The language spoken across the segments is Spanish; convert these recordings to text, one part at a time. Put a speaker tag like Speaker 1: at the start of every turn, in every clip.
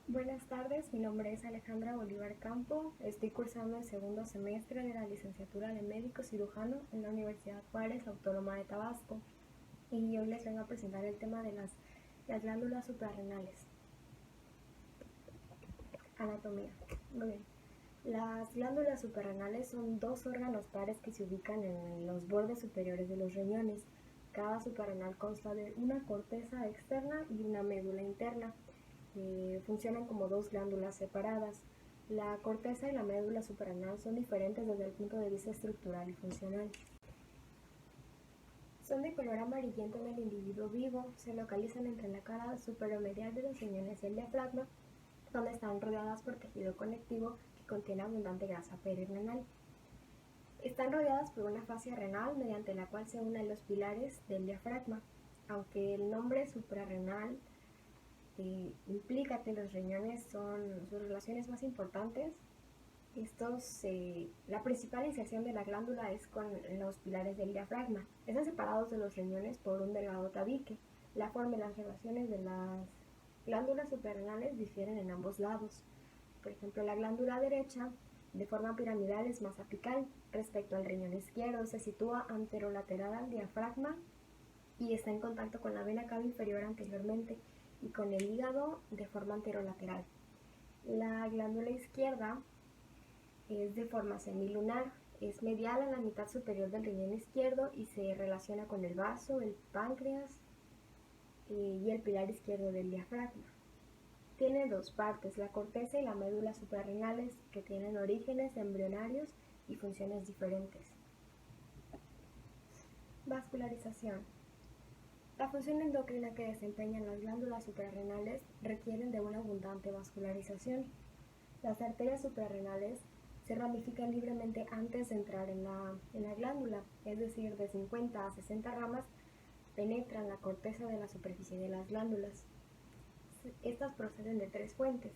Speaker 1: Buenas tardes, mi nombre es Alejandra Bolívar Campo, estoy cursando el segundo semestre de la licenciatura de médico cirujano en la Universidad Juárez Autónoma de Tabasco y hoy les vengo a presentar el tema de las glándulas suprarrenales. Anatomía. Muy bien. Las glándulas suprarrenales son dos órganos pares que se ubican en los bordes superiores de los riñones. Cada suprarrenal consta de una corteza externa y una médula interna. Funcionan como dos glándulas separadas. La corteza y la médula suprarrenal son diferentes desde el punto de vista estructural y funcional. Son de color amarillento en el individuo vivo, se localizan entre la cara superomedial de los riñones y el diafragma, donde están rodeadas por tejido conectivo que contiene abundante grasa perirenal. Están rodeadas por una fascia renal mediante la cual se unen los pilares del diafragma. Aunque el nombre suprarrenal implica que los riñones son sus relaciones más importantes, la principal inserción de la glándula es con los pilares del diafragma. Están separados de los riñones por un delgado tabique. La forma y las relaciones de las glándulas suprarrenales difieren en ambos lados. Por ejemplo, la glándula derecha, de forma piramidal, es más apical. Respecto al riñón izquierdo, se sitúa anterolateral al diafragma y está en contacto con la vena cava inferior anteriormente y con el hígado de forma anterolateral. La glándula izquierda es de forma semilunar, es medial a la mitad superior del riñón izquierdo y se relaciona con el vaso, el páncreas y el pilar izquierdo del diafragma. Tiene dos partes, la corteza y la médula suprarrenales, que tienen orígenes embrionarios y funciones diferentes. Vascularización. La función endocrina que desempeñan las glándulas suprarrenales requieren de una abundante vascularización. Las arterias suprarrenales se ramifican libremente antes de entrar en la glándula, es decir, de 50 a 60 ramas penetran la corteza de la superficie de las glándulas. Estas proceden de tres fuentes: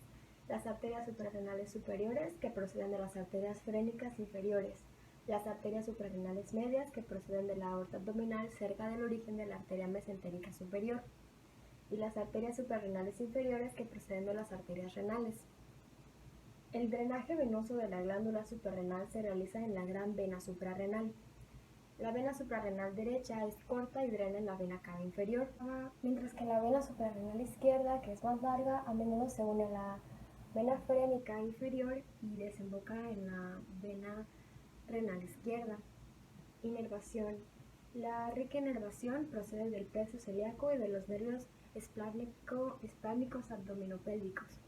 Speaker 1: las arterias suprarrenales superiores, que proceden de las arterias frénicas inferiores; las arterias suprarrenales medias, que proceden de la aorta abdominal cerca del origen de la arteria mesentérica superior; y las arterias suprarrenales inferiores, que proceden de las arterias renales. El drenaje venoso de la glándula suprarrenal se realiza en la gran vena suprarrenal. La vena suprarrenal derecha es corta y drena en la vena cava inferior, mientras que la vena suprarrenal izquierda, que es más larga, a menudo se une a la vena frénica inferior y desemboca en la vena renal izquierda. Inervación. La rica inervación procede del plexo celíaco y de los nervios esplánicos abdominopélvicos.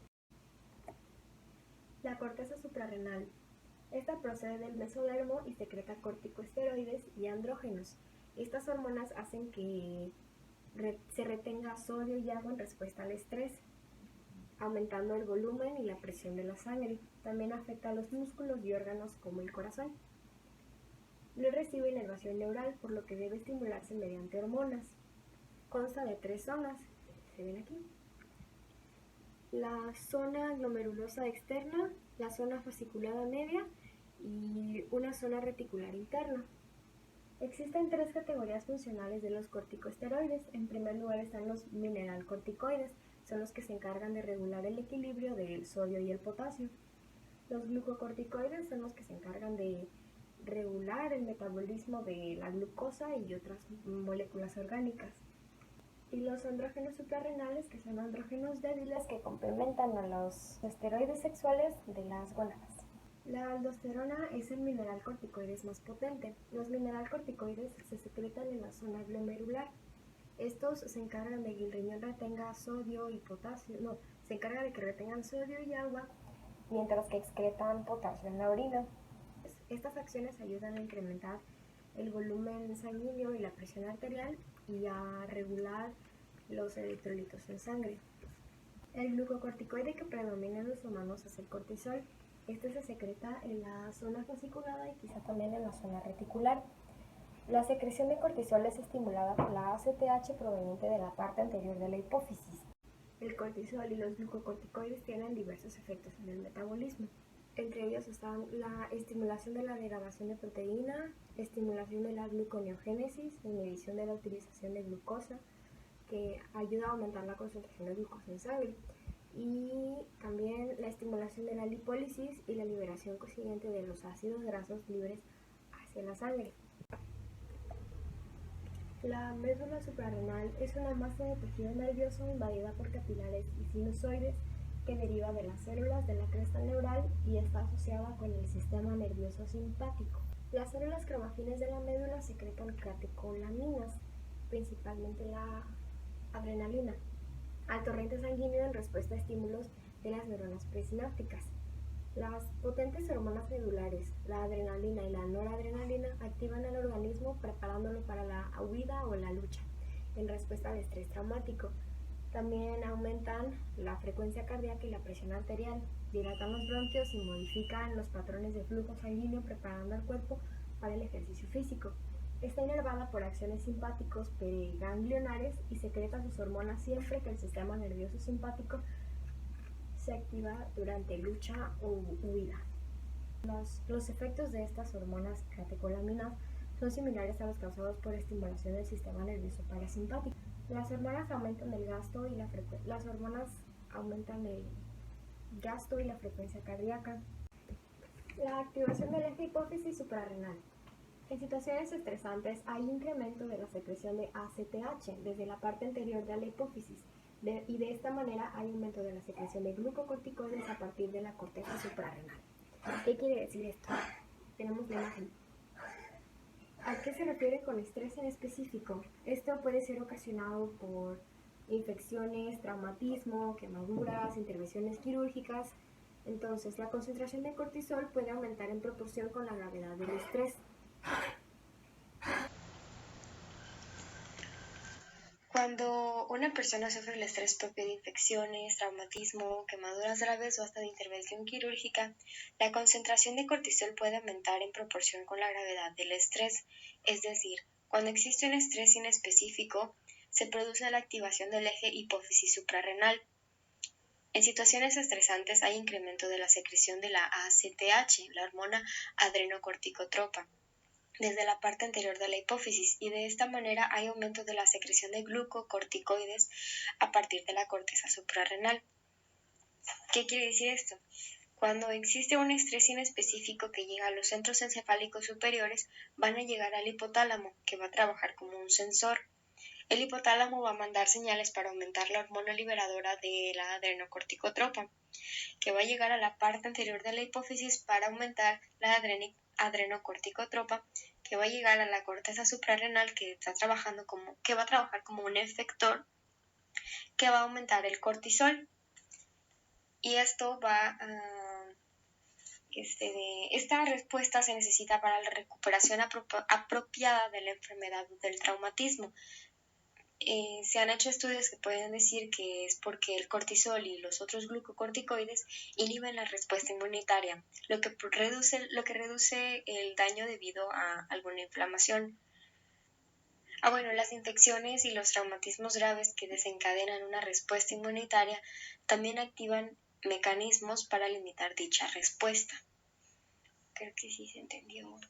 Speaker 1: La corteza suprarrenal. Esta procede del mesodermo y secreta corticosteroides y andrógenos. Estas hormonas hacen que se retenga sodio y agua en respuesta al estrés, aumentando el volumen y la presión de la sangre. También afecta a los músculos y órganos como el corazón. No recibe inervación neural, por lo que debe estimularse mediante hormonas. Consta de tres zonas, se ven aquí: la zona glomerulosa externa, la zona fasciculada media y una zona reticular interna. Existen tres categorías funcionales de los corticosteroides. En primer lugar están los mineralcorticoides, son los que se encargan de regular el equilibrio del sodio y el potasio. Los glucocorticoides son los que se encargan de regular el metabolismo de la glucosa y otras moléculas orgánicas. Y los andrógenos suprarrenales, que son andrógenos débiles que complementan a los esteroides sexuales de las gónadas. La aldosterona es el mineralcorticoide más potente. Los mineralcorticoides se secretan en la zona glomerular. Estos se encargan de que el riñón retenga sodio y potasio, se encarga de que retengan sodio y agua, mientras que excretan potasio en la orina. Estas acciones ayudan a incrementar el volumen sanguíneo y la presión arterial y a regular los electrolitos en sangre. El glucocorticoide que predomina en los humanos es el cortisol. Este se secreta en la zona fasciculada y quizá también en la zona reticular. La secreción de cortisol es estimulada por la ACTH proveniente de la parte anterior de la hipófisis. El cortisol y los glucocorticoides tienen diversos efectos en el metabolismo. Entre ellos están la estimulación de la degradación de proteína, estimulación de la gluconeogénesis, inhibición de la utilización de glucosa, que ayuda a aumentar la concentración de glucosa en sangre, y también la estimulación de la lipólisis y la liberación consiguiente de los ácidos grasos libres hacia la sangre. La médula suprarrenal es una masa de tejido nervioso invadida por capilares y sinusoides que deriva de las células de la cresta neural y está asociada con el sistema nervioso simpático. Las células cromafines de la médula secretan catecolaminas, principalmente la adrenalina, al torrente sanguíneo en respuesta a estímulos de las neuronas presinápticas. Las potentes hormonas medulares, la adrenalina y la noradrenalina, activan al organismo preparándolo para la huida o la lucha, en respuesta al estrés traumático. También aumentan la frecuencia cardíaca y la presión arterial, dilatan los bronquios y modifican los patrones de flujo sanguíneo preparando al cuerpo para el ejercicio físico. Está inervada por acciones simpáticos periganglionares y secreta sus hormonas siempre que el sistema nervioso simpático se activa durante lucha o huida. Los efectos de estas hormonas catecolaminas son similares a los causados por estimulación del sistema nervioso parasimpático. Las hormonas aumentan el gasto y la frecuencia cardíaca. La activación del eje hipófisis suprarrenal. En situaciones estresantes hay incremento de la secreción de ACTH desde la parte anterior de la hipófisis y de esta manera hay aumento de la secreción de glucocorticoides a partir de la corteza suprarrenal. ¿Qué quiere decir esto? Tenemos la imagen. ¿A qué se refiere con estrés en específico? Esto puede ser ocasionado por infecciones, traumatismo, quemaduras, intervenciones quirúrgicas. Entonces, la concentración de cortisol puede aumentar en proporción con la gravedad del estrés.
Speaker 2: Cuando una persona sufre el estrés propio de infecciones, traumatismo, quemaduras graves o hasta de intervención quirúrgica, la concentración de cortisol puede aumentar en proporción con la gravedad del estrés, es decir, cuando existe un estrés inespecífico, se produce la activación del eje hipófisis suprarrenal. En situaciones estresantes hay incremento de la secreción de la ACTH, la hormona adrenocorticotropa, desde la parte anterior de la hipófisis y de esta manera hay aumento de la secreción de glucocorticoides a partir de la corteza suprarrenal. ¿Qué quiere decir esto? Cuando existe un estrés inespecífico que llega a los centros encefálicos superiores, van a llegar al hipotálamo, que va a trabajar como un sensor. El hipotálamo va a mandar señales para aumentar la hormona liberadora de la adrenocorticotropa, que va a llegar a la parte anterior de la hipófisis para aumentar la adrenocorticotropa, que va a llegar a la corteza suprarrenal que va a trabajar como un efector que va a aumentar el cortisol. Y esto esta respuesta se necesita para la recuperación apropiada de la enfermedad o del traumatismo. Se han hecho estudios que pueden decir que es porque el cortisol y los otros glucocorticoides inhiben la respuesta inmunitaria, lo que reduce el daño debido a alguna inflamación. Las infecciones y los traumatismos graves que desencadenan una respuesta inmunitaria también activan mecanismos para limitar dicha respuesta. Creo que sí se entendió.